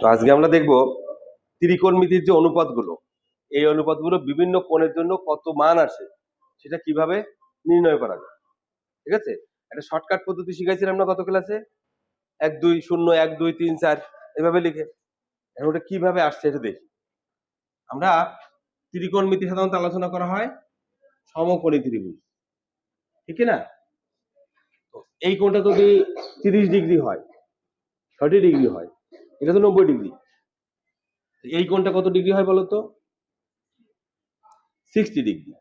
তো আজকে আমরা দেখব ত্রিকোণমিতির যে অনুপাতগুলো, এই অনুপাতগুলো বিভিন্ন কোণের জন্য কত মান আসে সেটা কিভাবে নির্ণয় করা যায়। ঠিক আছে, একটা শর্টকাট পদ্ধতি শিখাইছিলাম না গত ক্লাসে, 1 2 0 1 2 3 4 এভাবে লিখে। এখন ওটা কিভাবে আসছে এটা দেখি। আমরা ত্রিকোণমিতি সাধারণত আলোচনা করা হয় সমকোণী ত্রিভুজ, ঠিক না? তো এই কোণটা যদি 30 ডিগ্রি হয়, 30 ডিগ্রি হয়, এটা তো 90 ডিগ্রি। এই কোণটা কত ডিগ্রি হয় বলতো? 60 ডিগ্রি।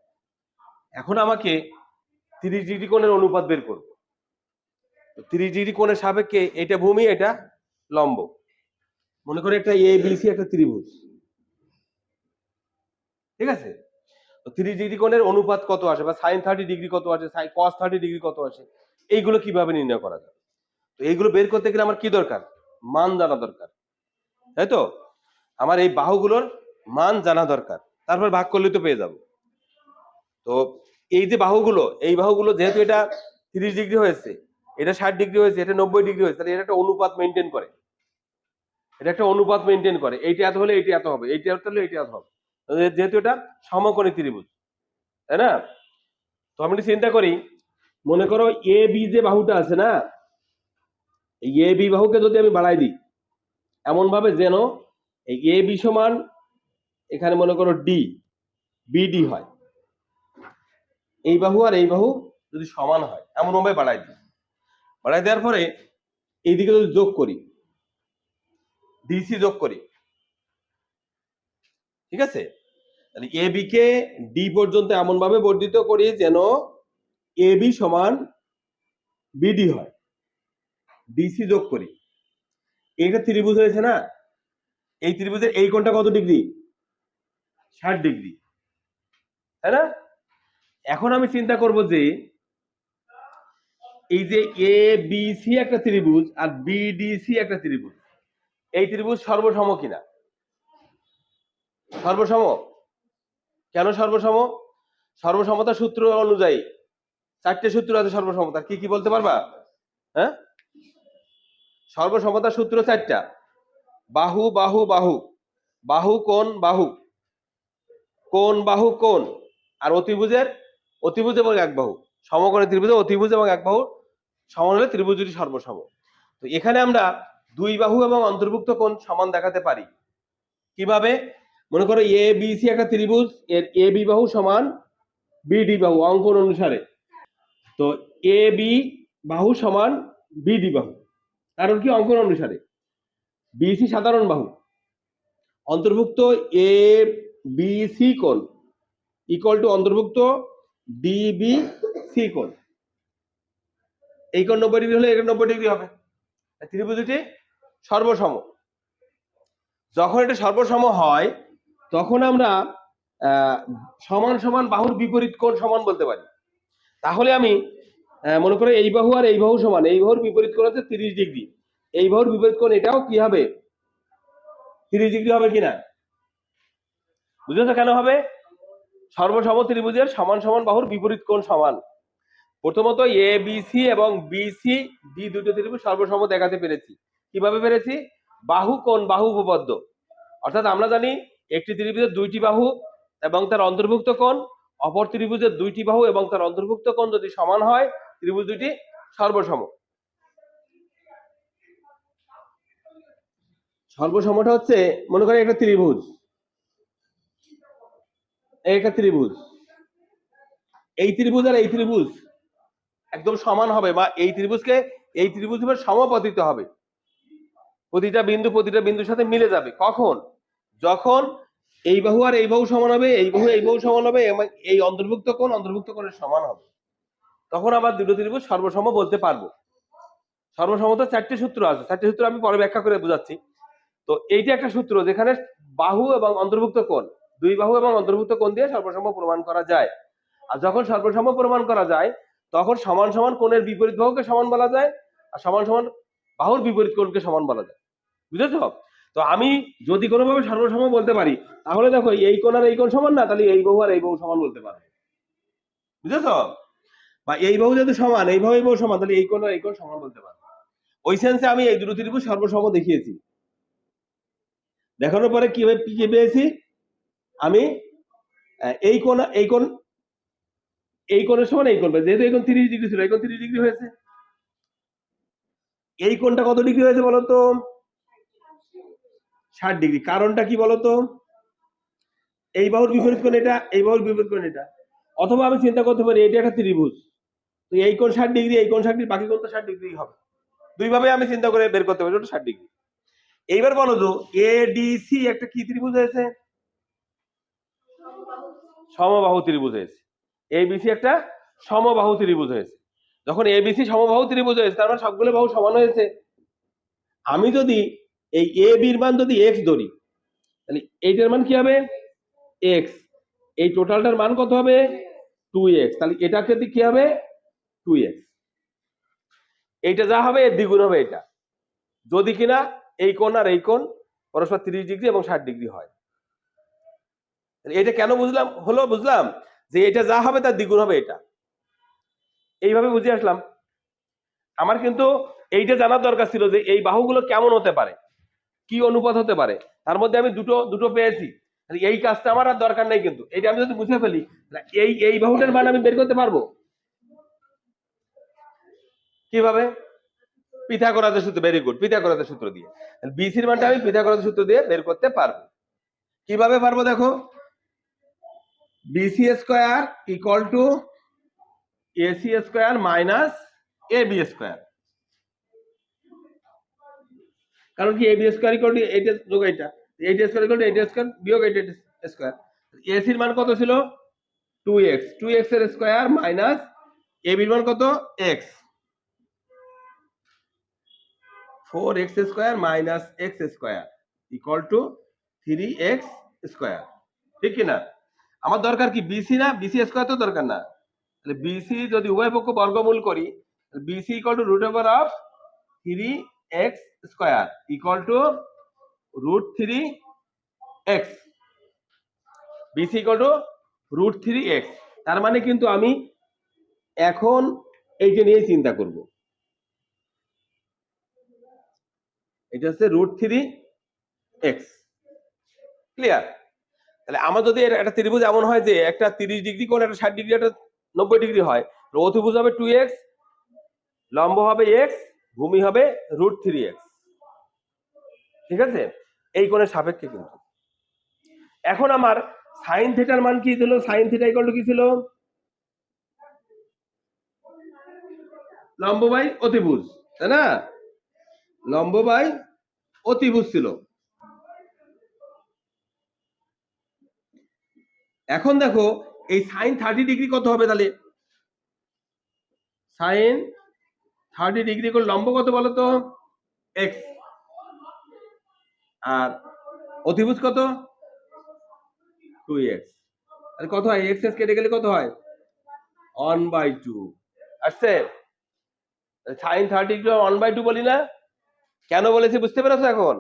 এখন আমাকে 30 ডিগ্রি কোণের অনুপাত বের করব। 30 ডিগ্রি কোণের সাপেক্ষে এটা ভূমি, এটা লম্ব। মনে করে একটা এ বি সি একটা ত্রিভুজ, ঠিক আছে? তো 30 ডিগ্রি কোণের অনুপাত কত আসে, বা সাইন 30 ডিগ্রি কত আসে, কস 30 ডিগ্রি কত আসে, এইগুলো কিভাবে নির্ণয় করা যায়? তো এইগুলো বের করতে গেলে আমার কি দরকার? মান জানা দরকার, তাই তো? আমার এই বাহুগুলোর মান জানা দরকার, তারপর ভাগ করলে তো পেয়ে যাব। তো এই যে বাহুগুলো, এই বাহুগুলো যেহেতু এটা 30 ডিগ্রি হয়েছে, এটা 60 ডিগ্রি হয়েছে, এটা 90 ডিগ্রি হয়েছে, তাহলে এটা একটা অনুপাত মেনটেন করে। এটা একটা অনুপাত মেনটেন করে, এইটা এত হলে এইটা এত হবে, এইটা এত হলে এইটা এত হবে, যেহেতু এটা সমকোণী ত্রিভুজ, তাই না? তো আমি চিন্তা করি, মনে করো এ বি যে বাহুটা আছে না, এই এ বি বাহুকে যদি আমি বাড়াই দিই এমন ভাবে যেন এই এ বি সমান এখানে মনে করো ডি বিডি হয়, এই বাহু আর এই বাহু যদি সমান হয় এমন ভাবে বাড়াই দিই। বাড়াই দেওয়ার পরে এইদিকে যদি যোগ করি, ডিসি যোগ করি, ঠিক আছে? তাহলে এ বি কে ডি পর্যন্ত এমন ভাবে বর্ধিত করি যেন এ বি সমান বিডি হয়, ডিসি যোগ করি। এইটা ত্রিভুজ হয়েছে না? এই ত্রিভুজের এই কোণটা কত ডিগ্রি? 60 ডিগ্রি, তাই না? এখন আমি চিন্তা করব যে এই যে এ বি সি একটা ত্রিভুজ আর বিডিসি একটা ত্রিভুজ, এই ত্রিভুজ সর্বসম কিনা। সর্বসম। কেন সর্বসম? সর্বসমতার সূত্র অনুযায়ী 4টে সূত্র আছে সর্বসমতার, কি কি বলতে পারবা? হ্যাঁ, সর্বসমতার সূত্র 4টা। বাহু বাহু বাহু, বাহু কোণ বাহু, কোণ বাহু কোণ, আর অতিভুজের অতিভুজ এবং এক বাহু। সমকোণী ত্রিভুজের অতিভুজ এবং এক বাহু সমান হলে ত্রিভুজ দুটি সর্বসম। তো এখানে আমরা দুই বাহু এবং অন্তর্ভুক্ত কোণ সমান দেখাতে পারি কিভাবে? মনে করো এ বি সি একটা ত্রিভুজ, এর এ বি বাহু সমান বিডি বাহু অঙ্কন অনুসারে। তো এ বি বাহু সমান বিডি বাহু, কারণ কি? অঙ্কন অনুসারে। বিসি সাধারণ বাহু, অন্তর্ভুক্ত এ বি সি কোণ ইকুয়াল টু অন্তর্ভুক্ত ডিবি সি কোণ। এই কোণ 90 ডিগ্রি হলে এটা 90 ডিগ্রি হবে। ত্রিভুজ দুটি সর্বসম। যখন এটা সর্বসম হয় তখন আমরা সমান সমান বাহুর বিপরীত কোণ সমান বলতে পারি। তাহলে আমি মনে করো এই বাহু আর এই বাহু সমান, এই বাহুর বিপরীত কোণ হচ্ছে 30 ডিগ্রি, এই বাহুর বিপরীত কোণ এটাও কি হবে? 30 ডিগ্রি হবে কিনা? বুঝেছো কেন হবে? সর্বসম ত্রিভুজের সমান সমান বাহুর বিপরীত কোণ সমান। প্রথমত এ বি সি এবং বিসি ডি দুটো ত্রিভুজ সর্বসম দেখাতে পেরেছি। কিভাবে পেরেছি? বাহু কোণ বাহু উপপাদ্য। অর্থাৎ আমরা জানি একটি ত্রিভুজের দুইটি বাহু এবং তার অন্তর্ভুক্ত কোণ, অপর ত্রিভুজের দুইটি বাহু এবং তার অন্তর্ভুক্ত কোণ যদি সমান হয় ত্রিভুজ দুটি সর্বসম। সর্বসমটা হচ্ছে, মনে করি একটা ত্রিভুজ, একটা ত্রিভুজ, এই ত্রিভুজ আর এই ত্রিভুজ একদম সমান হবে, বা এই ত্রিভুজকে এই ত্রিভুজ সমাপতিত হবে, প্রতিটা বিন্দুর সাথে মিলে যাবে। কখন? যখন এই বাহু আর এই বাহু সমান হবে, এই বাহু এই বাহু সমান হবে এবং এই অন্তর্ভুক্ত কোণ অন্তর্ভুক্ত কোণের সমান হবে, তখন আবার দুটো ত্রিভুজ সর্বসম বলতে পারবো। সর্বসমতা 4টে সূত্র আছে, 4টে সূত্র আমি পরে ব্যাখ্যা করে বোঝাচ্ছি। তো এইটা একটা সূত্র যেখানে বাহু এবং অন্তর্ভুক্ত কোণ, দুই বাহু এবং অন্তর্ভুক্ত কোণ দিয়ে সর্বসম প্রমাণ করা যায়। আর যখন সর্বসম প্রমাণ করা যায় তখন সমান সমান কোণের বিপরীত বাহুকে সমান বলা যায়, আর সমান সমান বাহুর বিপরীত কোণকে সমান বলা যায়। বুঝেছো? তো আমি যদি কোনোভাবে সর্বসম বলতে পারি তাহলে দেখো এই কোণ আর এই কোণ সমান না, তাহলে এই বাহু আর এই বাহু সমান বলতে পারবো। বুঝেছো? বা এই বাহু যদি সমান, এই বাহু এই বাহু সমান, তাহলে এই কোণ আর এই কোণ সমান বলতে পারবো। ওই সেন্সে আমি এই দুটো ত্রিভুজ সর্বসম দেখিয়েছি। দেখানোর পরে কি কি পেয়েছি আমি, এই কোণ এই কোণের সমান এই কোণ, যেহেতু এই কোণ 30 ডিগ্রি ছিল, এই কোণ 30 ডিগ্রি হয়েছে। এই কোণটা কত ডিগ্রি হয়েছে বলতো? 60 ডিগ্রি। কারণটা কি বলতো? এই বাহুর বিপরীত কোণ এটা, এই বাহুর বিপরীত কোণ এটা। অথবা আমি চিন্তা করতে পারি এটা একটা ত্রিভুজ, তো এই কোণ 60 ডিগ্রি, এই কোণ 60 ডিগ্রি, বাকি কোণ তো 60 ডিগ্রি হবে। দুইভাবে আমি চিন্তা করে বের করতে পারি ওটা 60 ডিগ্রি। এইবার বলো তো এডিসি একটা কি ত্রিভুজ হয়েছে? সমবাহু ত্রিভুজ হয়েছে। এবিসি একটা সমবাহু ত্রিভুজ হয়েছে। যখন এবিসি সমবাহু ত্রিভুজ হয়েছে তার মানে সবগুলো বাহু সমান হয়েছে। আমি যদি এই এ বির মান যদি এক্স ধরি, তাহলে এইটার মান কি হবে? এক্স। এই টোটালটার মান কত হবে? 2x। তাহলে এটাকে কি হবে? 2x। এইটা যা হবে এর দ্বিগুণ হবে এটা, যদি কিনা এই কোণ আর এই কোণ পরস্পর 30 ডিগ্রি এবং 60 ডিগ্রি হয়। এটা কেন বুঝলাম যে এটা যা হবে তার দ্বিগুণ হবে এটা। এইভাবে বুঝে আসলাম। আমার কিন্তু এইটা জানার দরকার ছিল যে এই বাহুগুলো কেমন হতে পারে, কি অনুপাত হতে পারে। তার মধ্যে আমি দুটো পেয়েছি। এই কাজটা আমার আর দরকার নাই, কিন্তু এইটা আমি যদি বুঝে ফেলি এই বাহুটার মান আমি বের করতে পারবো কিভাবে? পিথাগোরাসের সূত্র। ভেরি গুড, পিথাগোরাসের সূত্র দিয়ে বিসির মানটা আমি পিথাগোরাসের সূত্র দিয়ে বের করতে পারবো। কিভাবে পারবো দেখো, BC square equal to AC square minus AB square. কারণ কি এবি স্কয়ার ইকুয়াল টু এইটা যোগ এইটা, এইটা স্কয়ার ইকুয়াল টু এইটা স্কয়ার বিয়োগ এইটা স্কয়ার। এসির মান কত ছিল? 2x, 2x এর স্কয়ার মাইনাস এবির মান কত? x, 4x square minus x square equal two 3x square. ঠিক কি না? আমার দরকার কি বিসি না, বিসি স্কয়ার তো দরকার না। তাহলে বিসি যদি উভয় পক্ষ বর্গমূল করি, BC equal to root over of 3x square equal to root 3x। BC equal to root 3x। তার মানে কিন্তু আমি এখন এইটা নিয়ে চিন্তা করব। এটা হচ্ছে রুট 3x। ক্লিয়ার? তাহলে আমার যদি একটা ত্রিভুজ এমন হয় যে একটা 30 ডিগ্রি কোণ, একটা 60 ডিগ্রি, একটা 90 ডিগ্রি হয়, অতিভুজ হবে 2x, লম্ব হবে x, ভূমি হবে রুট 3x। ঠিক আছে? এই কোণের সাপেক্ষে কিন্তু এখন আমার সাইন থিটার মান কি ছিল? সাইন থিটা ইকুয়াল টু কি ছিল? লম্ব বাই অতিভুজ, তাই না? লম্ব বাই অতিভুজ ছিল। এখন দেখো এই সাইন 30 ডিগ্রি কত হবে? তাহলে সাইন 30 ডিগ্রি করে লম্ব কত বলো তো? x। আর অতিভুজ কত? 2x। তাহলে কত হয়? x কেটে গেলে কত হয়? 1/2 আসছে। সাইন 30 ডিগ্রি 1/2 বলি না? কেন বলেছি বুঝতে পেরেছো এখন?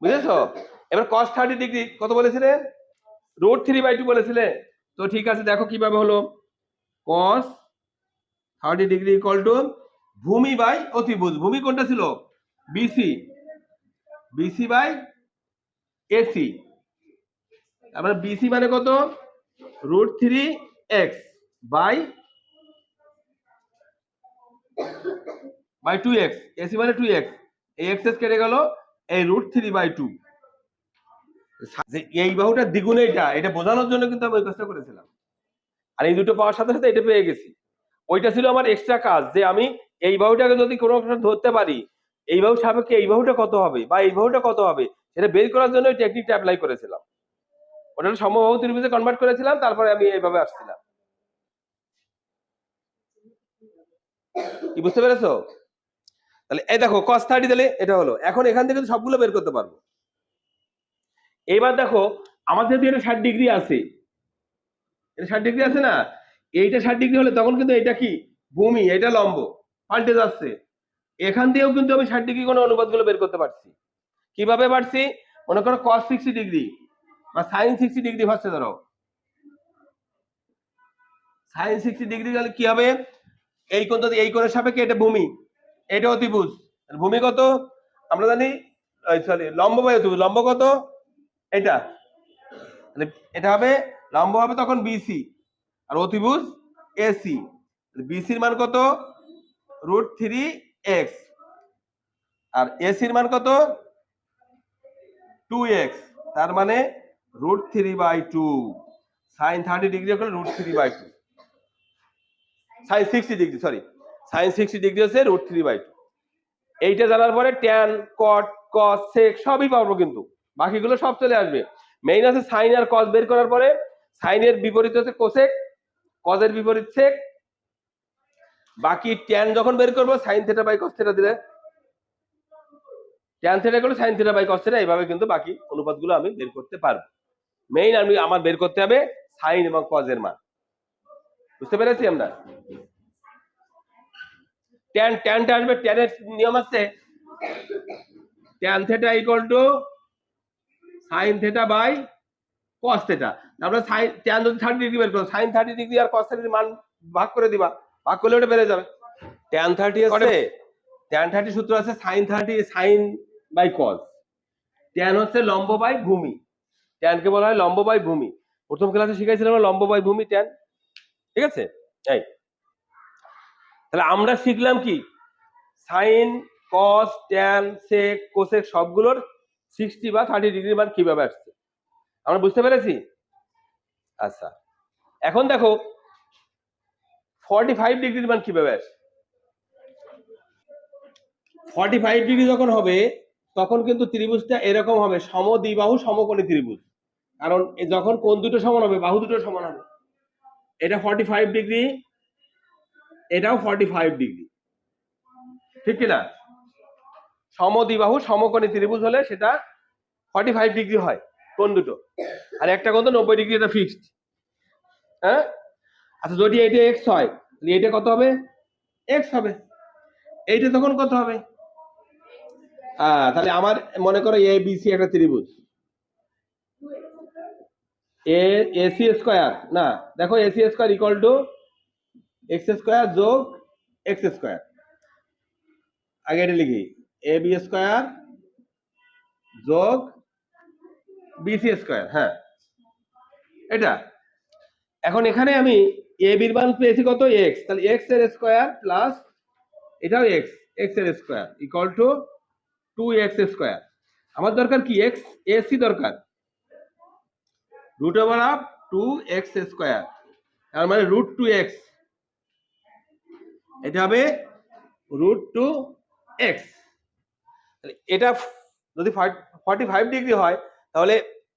বুঝেছো? এবার cos 30 ডিগ্রি কত বলেছিলে? রুট 3/2 বলেছিলে। তো ঠিক আছে, দেখো কিভাবে হলো। cos 30 ডিগ্রি ইকুয়াল টু ভূমি বাই অতিভুজ। ভূমি কোনটা ছিল? BC, BC by AC. তারপরে বিসি মানে কত? Root 3x by 2x। AC মানে 2x, এই x কেটে গেল, এই রুট 3/2। যে এই বাহুটা দ্বিগুণ, এটা বোঝানোর জন্য কিন্তু আমি ওই কাজটা করেছিলাম। আর এই দুটো পাওয়ার সাথে সাথে এটা পেয়ে গেছি। ওইটা ছিল আমার এক্সট্রা কাজ, যে আমি এই বাহুটাকে যদি কোনো একটা ধরতে পারি, এই বাহু সাপেক্ষে এই বাহুটা কত হবে বা এই বাহুটা কত হবে, সেটা বের করার জন্য ওই টেকনিকটা অ্যাপ্লাই করেছিলাম। ওটা সমবাহু ত্রিভুজে কনভার্ট করেছিলাম, তারপরে আমি এইভাবে আসছিলাম। কি বুঝতে পেরেছো? তাহলে এই দেখো cos 30, তাহলে এটা হলো। এখন এখান থেকে সবগুলো বের করতে পারবো। এইবার দেখো আমার যেহেতু এটা 60 ডিগ্রি আছে, এটা 60 ডিগ্রি আছে না, এইটা 60 ডিগ্রি হলে তখন কিন্তু এটা কি ভূমি, এটা লম্ব, পাল্টে যাচ্ছে। এখান দিয়েও কিন্তু আমি 60 ডিগ্রি কোনো অনুপাত গুলো বের করতে পারছি। কিভাবে পারছি? মনে করো cos 60 ডিগ্রি বা sin 60 ডিগ্রি হচ্ছে, ধরো sin 60 ডিগ্রি গেলে কি হবে? এই কোণ, যদি এই কোণের সাপেক্ষে এটা ভূমি, এটা অতিভুজ। ভূমি কত আমরা জানি? সরি লম্ব বাই অতিভুজ, লম্ব কত এটা, তাহলে এটা হবে লম্ব হবে তখন বিসি আর অতিভুজ এসি, বিসির মান কত √3x আর এসির মান কত 2x, তার মানে √3/2 sin 30 ডিগ্রি হলো √3/2 sin 60 degree, sorry sin 60 degree হচ্ছে √3/2। এইটা জানার পরে ট্যান কট কস সেক সবই পাবো, কিন্তু বাকিগুলো সব চলে আসবে। মেইন আছে সাইন আর কস বের করার পরে সাইনের বিপরীত হচ্ছে কোসেক, কজের বিপরীত সেক, বাকি ট্যান যখন বের করবো sine theta by cos theta দিলে ট্যান থিটা করলে sine theta by cos theta, এইভাবে কিন্তু বাকি অনুপাতগুলো আমি বের করতে পারবো। মেইন আমি আমার বের করতে হবে সাইন এবং কজের মান, বুঝতে পেরেছি আমরা? ট্যান ট্যানটা আসবে, ট্যানের নিয়ম আছে tan theta equal to sine theta by cos theta. আমরা সাইন ট্যান যদি 30 ডিগ্রি বের করো, সাইন 30 ডিগ্রি আর কস 30 মান ভাগ করে দিবা, ভাগ করলে ওটা বেড়ে যাবে। ট্যান 30 আছে, ট্যান 30 সূত্র আছে sine 30 sine by cos, tan হচ্ছে লম্ব বাই ভূমি, ট্যানকে বলা হয় লম্ব বাই ভূমি। প্রথম ক্লাসে শিখাইছিলাম লম্ব বাই ভূমি ট্যান, ঠিক আছে? এই তাহলে আমরা শিখলাম কি sine cos tan sec cosec সবগুলোর 60 বা 30 ডিগ্রি মান কিভাবে আসছে আমরা বুঝতে পেরেছি। আচ্ছা এখন দেখো 45 ডিগ্রির মান কিভাবে আসে। 45 ডিগ্রি যখন হবে তখন কিন্তু ত্রিভুজটা এরকম হবে, সমদ্বিবাহু সমকোণী ত্রিভুজ, কারণ যখন কোণ দুটো সমান হবে বাহু দুটো সমান হবে। এটা 45 ডিগ্রি, এটাও 45 ডিগ্রি, ঠিক কিনা? সমদ্বিবাহু সমকোণী ত্রিভুজ হলে সেটা 45 ডিগ্রি হয় কোণ দুটো, আর একটা কোণ তো 90 ডিগ্রি, এটা ফিক্সড। হ্যাঁ আচ্ছা যদি এটা x হয় তাহলে এটা কত হবে x হবে, এইটা তখন কত হবে? তাহলে আমার মনে করো এ বি সি একটা ত্রিভুজ, এসি স্কয়ার, না দেখো AC square equal two x square যোগ এক্স স্কয়ার, আগে এটা লিখি এ বি স্কয়ার যোগ বিসি স্কয়ার। হ্যাঁ এটা এখন এখানে আমি এ বির মান পেয়েছি কত এক্স, তাহলে এক্স এর স্কয়ার প্লাস এটাও এক্স, এক্স এর square equal two 2x square. আমার দরকার কি এক্স এসি দরকার, √2x স্কয়ার, তার মানে √2x, এটা হবে √2x। এটা যদি 45 ডিগ্রি হয় তাহলে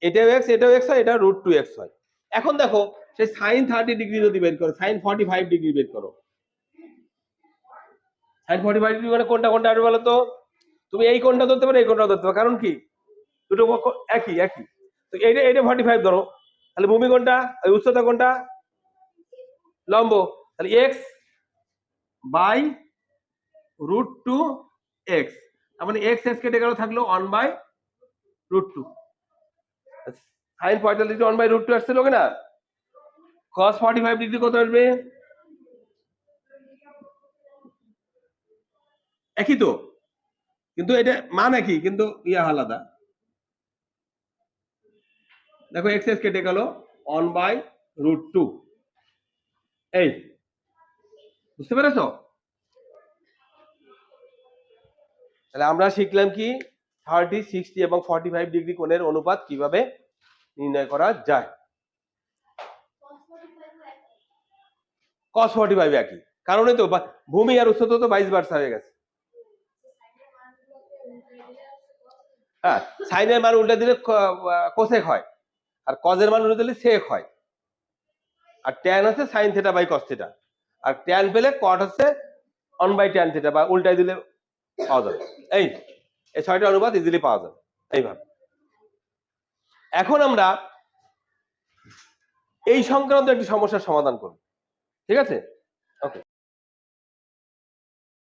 এটাও x এটাও x হয়, এটা √2x হয়। এখন দেখো সেই সাইন 30 ডিগ্রি যদি বের করো, সাইন 45 ডিগ্রি বের করো, সাইন 45 ডিগ্রি মানে কোনটা কোনটা আসবে বলো তো? তুমি এই কোণটা ধরতে পারো, এই কোণটা ধরতে পারো, কারণ কি দুটো পক্ষ একই একই। তো এইটা এটা 45 ধরো, তাহলে ভূমি কোনটা, ওই উচ্চতা কোনটা, লম্ব, তাহলে x বাই √2x, তার মানে x x কেটে গেল, থাকলো 1/√2। সাইন 45 ডিগ্রি 1/√2 আসছিল কিনা? cos 45 ডিগ্রি কত আসবে? একই তো, কিন্তু এটা মান একই কিন্তু ইয়া আলাদা। দেখো x x কেটে গেল 1/√2, এই বুঝতে পেরেছো? তাহলে আমরা শিখলাম কি 30 60 এবং 45 ডিগ্রি কোণের অনুপাত কিভাবে নির্ণয় করা যায়। cos 45 একই, কারণে তো ভূমি আর উচ্চতা তো 22 ভার্সা হয়ে গেছে। হ্যাঁ সাইনের মান উল্টে দিলে কোসেক হয়, আর কজের মান উল্টে দিলে সেক হয়, আর ট্যান হচ্ছে sine theta by cos theta, আর ট্যান পেলে কট হচ্ছে 1/tan থিটা, বা উল্টাই দিলে পাওয়া যাবে। এই 6টা অনুপাত ইজিলি পাওয়া যাবে এইভাবে। এখন আমরা এই সংক্রান্ত একটি সমস্যার সমাধান করব, ঠিক আছে?